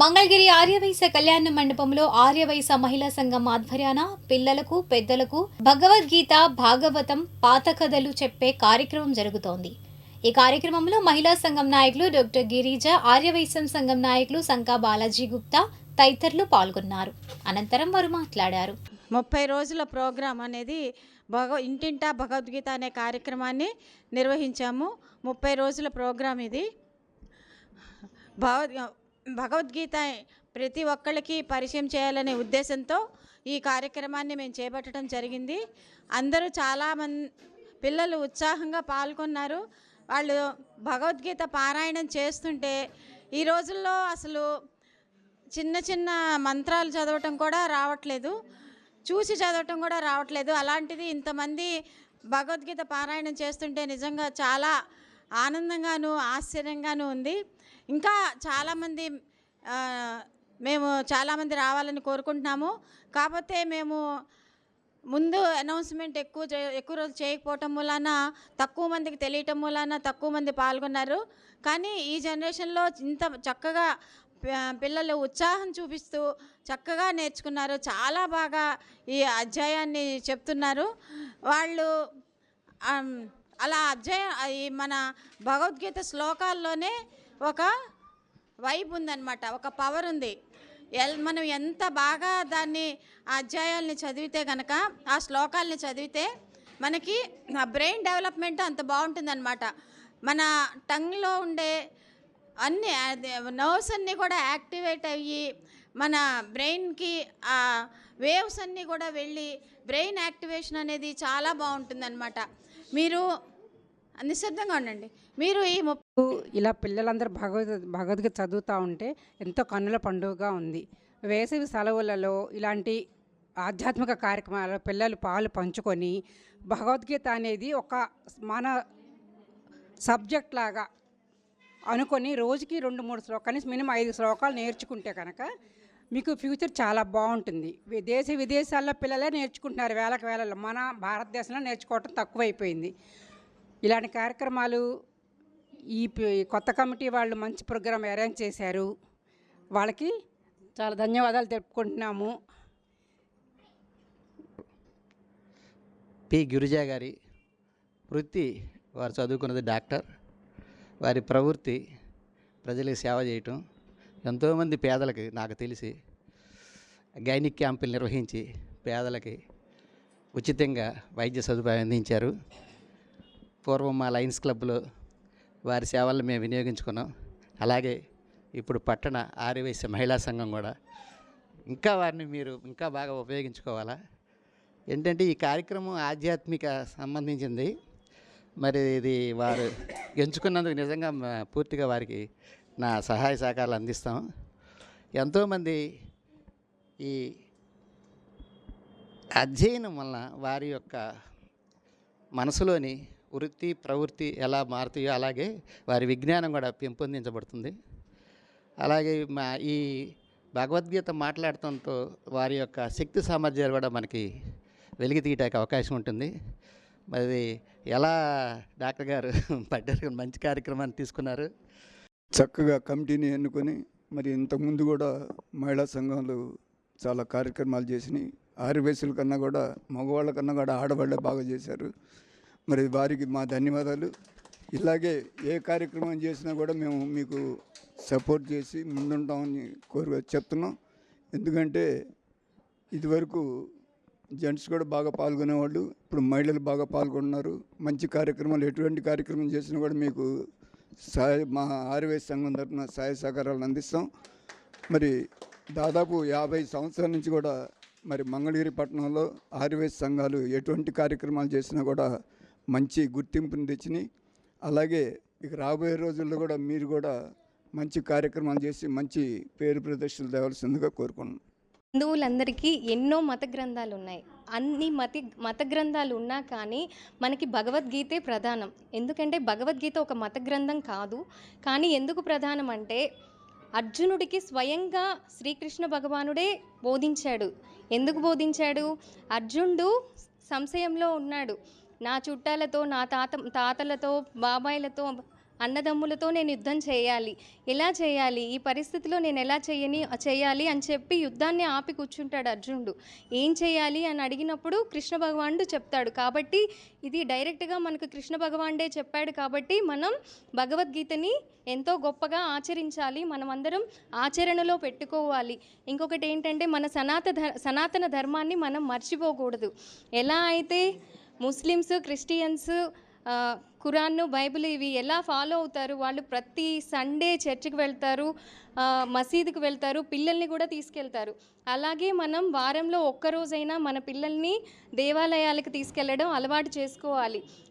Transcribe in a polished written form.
మంగళగిరి ఆర్యవైశ్య కళ్యాణ మండపంలో ఆర్యవైశ్య మహిళా సంఘం ఆధ్వర్యాన పిల్లలకు పెద్దలకు భగవద్గీత భాగవతం పాత కథలు చెప్పే కార్యక్రమం జరుగుతోంది. ఈ కార్యక్రమంలో మహిళా సంఘం నాయకులు డాక్టర్ గిరిజ, ఆర్యవైశ్యం సంఘం నాయకులు సంకా బాలాజీ గుప్తా తదితరులు పాల్గొన్నారు. అనంతరం వారు మాట్లాడారు. 30 రోజుల ప్రోగ్రాం అనేది ఇంటింటా భగవద్గీత అనే కార్యక్రమాన్ని నిర్వహించాము. 30 రోజుల ప్రోగ్రాం ఇది. భగవద్గీత ప్రతి ఒక్కళ్ళకి పరిచయం చేయాలనే ఉద్దేశంతో ఈ కార్యక్రమాన్ని మేము చేపట్టడం జరిగింది. అందరూ చాలామంది పిల్లలు ఉత్సాహంగా పాల్గొన్నారు. వాళ్ళు భగవద్గీత పారాయణం చేస్తుంటే ఈ రోజుల్లో అసలు చిన్న చిన్న మంత్రాలు చదవటం కూడా రావట్లేదు, చూసి చదవటం కూడా రావట్లేదు. అలాంటిది ఇంతమంది భగవద్గీత పారాయణం చేస్తుంటే నిజంగా చాలా ఆనందంగాను ఆశ్చర్యంగాను ఉంది. ఇంకా చాలామంది మేము చాలామంది కోరుకుంటున్నాము. కాకపోతే మేము ముందు అనౌన్స్మెంట్ ఎక్కువ రోజులు చేయకపోవటం వలన తక్కువ మందికి తెలియటం వలన తక్కువ మంది పాల్గొన్నారు. కానీ ఈ జనరేషన్లో ఇంత చక్కగా పిల్లలు ఉత్సాహం చూపిస్తూ చక్కగా నేర్చుకున్నారు. చాలా బాగా ఈ అధ్యాయాన్ని చెప్తున్నారు వాళ్ళు. అలా ఈ మన భగవద్గీత శ్లోకాల్లోనే ఒక వైబ్ ఉందన్నమాట, ఒక పవర్ ఉంది. మనం ఎంత బాగా దాన్ని ఆ అధ్యాయాల్ని చదివితే కనుక, ఆ శ్లోకాల్ని చదివితే మనకి ఆ బ్రెయిన్ డెవలప్మెంట్ అంత బాగుంటుందన్నమాట. మన టంగ్లో ఉండే అన్ని నర్వ్స్ అన్నీ కూడా యాక్టివేట్ అయ్యి మన బ్రెయిన్కి ఆ వేవ్స్ అన్నీ కూడా వెళ్ళి బ్రెయిన్ యాక్టివేషన్ అనేది చాలా బాగుంటుందన్నమాట. మీరు నిశ్శబ్దంగా ఉండండి. మీరు ఇలా పిల్లలందరూ భగవద్గీత చదువుతూ ఉంటే ఎంతో కన్నుల పండుగగా ఉంది. వేసవి సెలవులలో ఇలాంటి ఆధ్యాత్మిక కార్యక్రమాలలో పిల్లలు పాలు పంచుకొని భగవద్గీత అనేది ఒక మన సబ్జెక్ట్ లాగా అనుకొని రోజుకి 2-3 శ్లోకాలు, కనీసం మినిమం 5 శ్లోకాలు నేర్చుకుంటే కనుక మీకు ఫ్యూచర్ చాలా బాగుంటుంది. విదేశాల్లో పిల్లలే నేర్చుకుంటున్నారు వేలకు. మన భారతదేశంలో నేర్చుకోవటం తక్కువైపోయింది. ఇలాంటి కార్యక్రమాలు ఈ కొత్త కమిటీ వాళ్ళు మంచి ప్రోగ్రాం అరేంజ్ చేశారు. వాళ్ళకి చాలా ధన్యవాదాలు తెలుపుకుంటున్నాము. పి గిరిజ గారి వృత్తి, వారు చదువుకున్నది డాక్టర్. వారి ప్రవృత్తి ప్రజలకు సేవ చేయటం. ఎంతోమంది పేదలకి నాకు తెలిసి గైనిక్ క్యాంపులు నిర్వహించి పేదలకి ఉచితంగా వైద్య సదుపాయం అందించారు. పూర్వం మా లయన్స్ క్లబ్లో వారి సేవలను మేము వినియోగించుకున్నాం. అలాగే ఇప్పుడు పట్టణ ఆర్యవైశ్య మహిళా సంఘం కూడా ఇంకా వారిని మీరు ఇంకా బాగా ఉపయోగించుకోవాలా. ఏంటంటే ఈ కార్యక్రమం ఆధ్యాత్మిక సంబంధించింది. మరి ఇది వారు ఎంచుకున్నందుకు నిజంగా పూర్తిగా వారికి నా సహాయ సహకారాలు అందిస్తాం. ఎంతోమంది ఈ అధ్యయనం వలన వారి యొక్క మనసులోని వృత్తి ప్రవృత్తి ఎలా మారుతాయో అలాగే వారి విజ్ఞానం కూడా పెంపొందించబడుతుంది. అలాగే ఈ భగవద్గీత మాట్లాడటంతో వారి యొక్క శక్తి సామర్థ్యాలు కూడా మనకి వెలికి తీయటానికి అవకాశం ఉంటుంది. మరి ఎలా డాక్టర్ గారు పడ్డారు, మంచి కార్యక్రమాన్ని తీసుకున్నారు. చక్కగా కమిటీని ఎన్నుకొని మరి ఇంతకుముందు కూడా మహిళా సంఘాలు చాలా కార్యక్రమాలు చేసినాయి. ఆర్యవైశ్యుల కన్నా కూడా మగవాళ్ళ కన్నా కూడా ఆడవాళ్ళే బాగా చేశారు. మరి వారికి మా ధన్యవాదాలు. ఇలాగే ఏ కార్యక్రమం చేసినా కూడా మేము మీకు సపోర్ట్ చేసి ముందుంటామని చెప్తున్నాం. ఎందుకంటే ఇదివరకు జెంట్స్ కూడా బాగా పాల్గొనేవాళ్ళు, ఇప్పుడు మహిళలు బాగా పాల్గొన్నారు. మంచి కార్యక్రమాలు ఎటువంటి కార్యక్రమం చేసినా కూడా మీకు మా ఆర్యవైశ్య సంఘం తరఫున సహాయ సహకారాలు అందిస్తాం. మరి దాదాపు 50 సంవత్సరాల నుంచి కూడా మరి మంగళగిరి పట్టణంలో ఆర్యవైశ్య సంఘాలు ఎటువంటి కార్యక్రమాలు చేసినా కూడా మంచి గుర్తింపుని తెచ్చినాయి. అలాగే ఇక రాబోయే రోజుల్లో కూడా మీరు కూడా మంచి కార్యక్రమాలు చేసి మంచి పేరు ప్రదర్శనలు తేవాల్సిందిగా కోరుకున్నాను. హిందువులందరికీ ఎన్నో మత గ్రంథాలు ఉన్నాయి. అన్ని మత గ్రంథాలు ఉన్నా కానీ మనకి భగవద్గీతే ప్రధానం. ఎందుకంటే భగవద్గీత ఒక మత గ్రంథం కాదు. కానీ ఎందుకు ప్రధానం అంటే అర్జునుడికి స్వయంగా శ్రీకృష్ణ భగవానుడే బోధించాడు. ఎందుకు బోధించాడు? అర్జునుడు సంశయంలో ఉన్నాడు. నా చుట్టాలతో, నా తాతలతో, బాబాయిలతో అన్నదమ్ములతో నేను యుద్ధం చేయాలి, ఎలా చేయాలి, ఈ పరిస్థితిలో నేను ఎలా చేయాలి అని చెప్పి యుద్ధాన్ని ఆపి కూర్చుంటాడు అర్జునుడు. ఏం చేయాలి అని అడిగినప్పుడు కృష్ణ భగవానుడు చెప్తాడు. కాబట్టి ఇది డైరెక్ట్గా మనకు కృష్ణ భగవానుడే చెప్పాడు. కాబట్టి మనం భగవద్గీతని ఎంతో గొప్పగా ఆచరించాలి, మనమందరం ఆచరణలో పెట్టుకోవాలి. ఇంకొకటి ఏంటంటే మన సనాతన ధర్మాన్ని మనం మర్చిపోకూడదు. ఎలా అయితే ముస్లిమ్స్, క్రిస్టియన్స్ ఖురాన్, బైబిల్ ఇవి ఎలా ఫాలో అవుతారు, వాళ్ళు ప్రతి సండే చర్చికి వెళ్తారు, మసీదుకి వెళ్తారు, పిల్లల్ని కూడా తీసుకెళ్తారు. అలాగే మనం వారంలో ఒక్కరోజైనా మన పిల్లల్ని దేవాలయాలకు తీసుకెళ్ళడం అలవాటు చేసుకోవాలి.